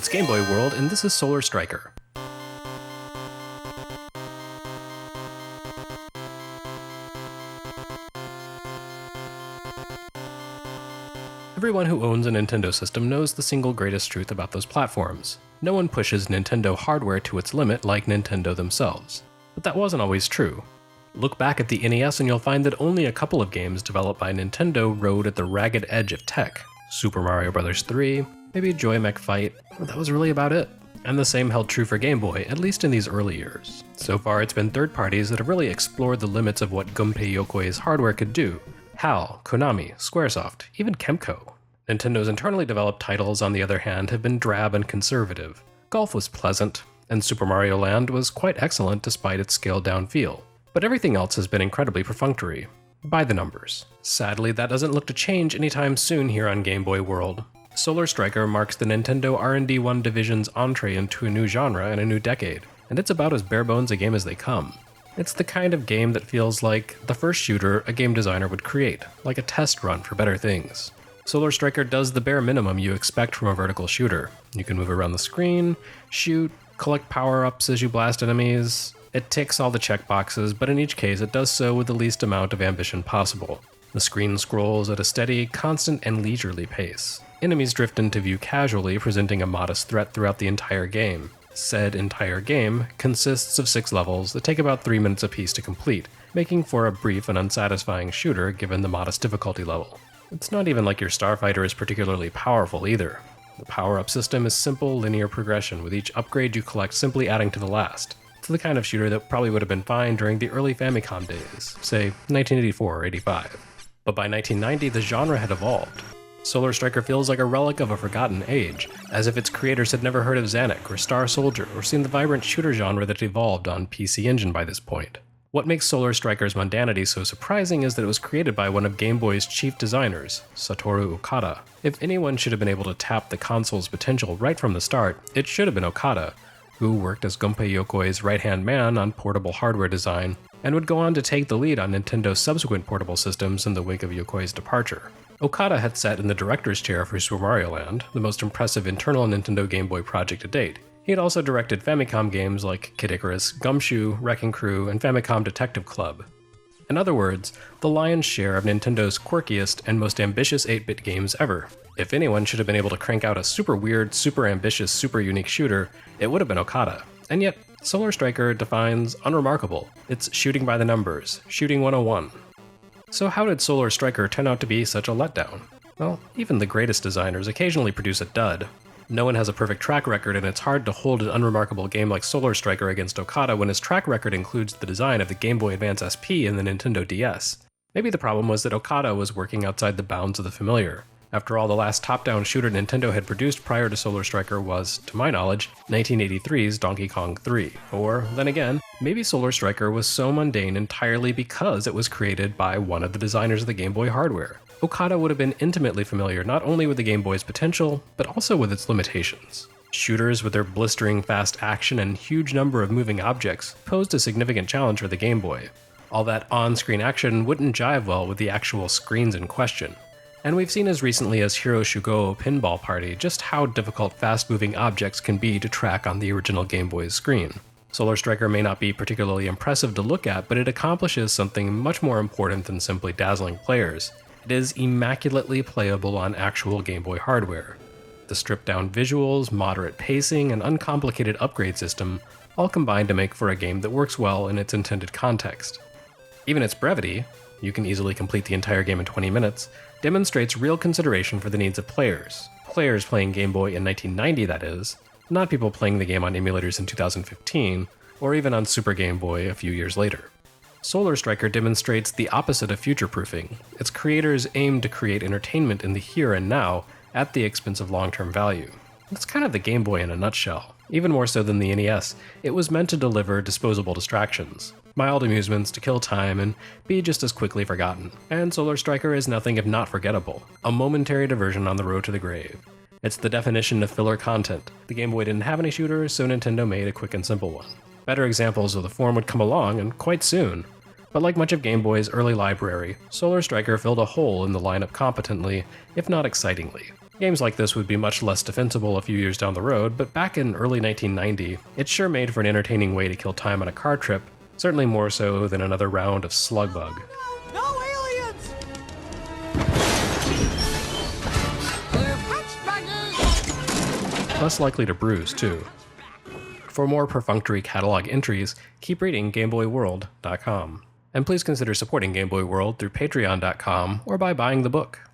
It's Game Boy World, and this is Solar Striker. Everyone who owns a Nintendo system knows the single greatest truth about those platforms. No one pushes Nintendo hardware to its limit like Nintendo themselves. But that wasn't always true. Look back at the NES and you'll find that only a couple of games developed by Nintendo rode at the ragged edge of tech. Super Mario Bros. 3, maybe Joy Mech Fight, but that was really about it. And the same held true for Game Boy, at least in these early years. So far it's been third parties that have really explored the limits of what Gunpei Yokoi's hardware could do. HAL, Konami, Squaresoft, even Kemco. Nintendo's internally developed titles, on the other hand, have been drab and conservative. Golf was pleasant, and Super Mario Land was quite excellent despite its scaled-down feel. But everything else has been incredibly perfunctory. By the numbers. Sadly, that doesn't look to change anytime soon here on Game Boy World. Solar Striker marks the Nintendo R&D1 division's entree into a new genre and a new decade, and it's about as bare-bones a game as they come. It's the kind of game that feels like the first shooter a game designer would create, like a test run for better things. Solar Striker does the bare minimum you expect from a vertical shooter. You can move around the screen, shoot, collect power-ups as you blast enemies. It ticks all the checkboxes, but in each case it does so with the least amount of ambition possible. The screen scrolls at a steady, constant, and leisurely pace. Enemies drift into view casually, presenting a modest threat throughout the entire game. Said entire game consists of 6 levels that take about 3 minutes apiece to complete, making for a brief and unsatisfying shooter given the modest difficulty level. It's not even like your Starfighter is particularly powerful either. The power-up system is simple, linear progression, with each upgrade you collect simply adding to the last. It's the kind of shooter that probably would have been fine during the early Famicom days, say 1984 or 85. But by 1990, the genre had evolved. Solar Striker feels like a relic of a forgotten age, as if its creators had never heard of ZANAC or Star Soldier or seen the vibrant shooter genre that evolved on PC Engine by this point. What makes Solar Striker's mundanity so surprising is that it was created by one of Game Boy's chief designers, Satoru Okada. If anyone should have been able to tap the console's potential right from the start, it should have been Okada, who worked as Gunpei Yokoi's right-hand man on portable hardware design, and would go on to take the lead on Nintendo's subsequent portable systems in the wake of Yokoi's departure. Okada had sat in the director's chair for Super Mario Land, the most impressive internal Nintendo Game Boy project to date. He had also directed Famicom games like Kid Icarus, GUMSHOE, Wrecking Crew, and Famicom Detective Club. In other words, the lion's share of Nintendo's quirkiest and most ambitious 8-bit games ever. If anyone should have been able to crank out a super weird, super ambitious, super unique shooter, it would have been Okada. And yet, Solar Striker defines unremarkable. It's shooting by the numbers, shooting 101. So how did Solar Striker turn out to be such a letdown? Well, even the greatest designers occasionally produce a dud. No one has a perfect track record, and it's hard to hold an unremarkable game like Solar Striker against Okada when his track record includes the design of the Game Boy Advance SP and the Nintendo DS. Maybe the problem was that Okada was working outside the bounds of the familiar. After all, the last top-down shooter Nintendo had produced prior to Solar Striker was, to my knowledge, 1983's Donkey Kong 3. Or, then again, maybe Solar Striker was so mundane entirely because it was created by one of the designers of the Game Boy hardware. Okada would have been intimately familiar not only with the Game Boy's potential, but also with its limitations. Shooters with their blistering fast action and huge number of moving objects posed a significant challenge for the Game Boy. All that on-screen action wouldn't jive well with the actual screens in question. And we've seen as recently as Hero Shugo Pinball Party just how difficult fast-moving objects can be to track on the original Game Boy's screen. Solar Striker may not be particularly impressive to look at, but it accomplishes something much more important than simply dazzling players. It is immaculately playable on actual Game Boy hardware. The stripped-down visuals, moderate pacing, and uncomplicated upgrade system all combine to make for a game that works well in its intended context. Even its brevity, you can easily complete the entire game in 20 minutes, demonstrates real consideration for the needs of players. Players playing Game Boy in 1990, that is, not people playing the game on emulators in 2015, or even on Super Game Boy a few years later. Solar Striker demonstrates the opposite of future-proofing. Its creators aim to create entertainment in the here and now at the expense of long-term value. It's kind of the Game Boy in a nutshell. Even more so than the NES, it was meant to deliver disposable distractions, mild amusements to kill time and be just as quickly forgotten. And Solar Striker is nothing if not forgettable, a momentary diversion on the road to the grave. It's the definition of filler content. The Game Boy didn't have any shooters, so Nintendo made a quick and simple one. Better examples of the form would come along, and quite soon. But like much of Game Boy's early library, Solar Striker filled a hole in the lineup competently, if not excitingly. Games like this would be much less defensible a few years down the road, but back in early 1990, it sure made for an entertaining way to kill time on a car trip, certainly more so than another round of Slugbug. No aliens! Less likely to bruise, too. For more perfunctory catalog entries, keep reading GameBoyWorld.com. And please consider supporting Game Boy World through Patreon.com or by buying the book.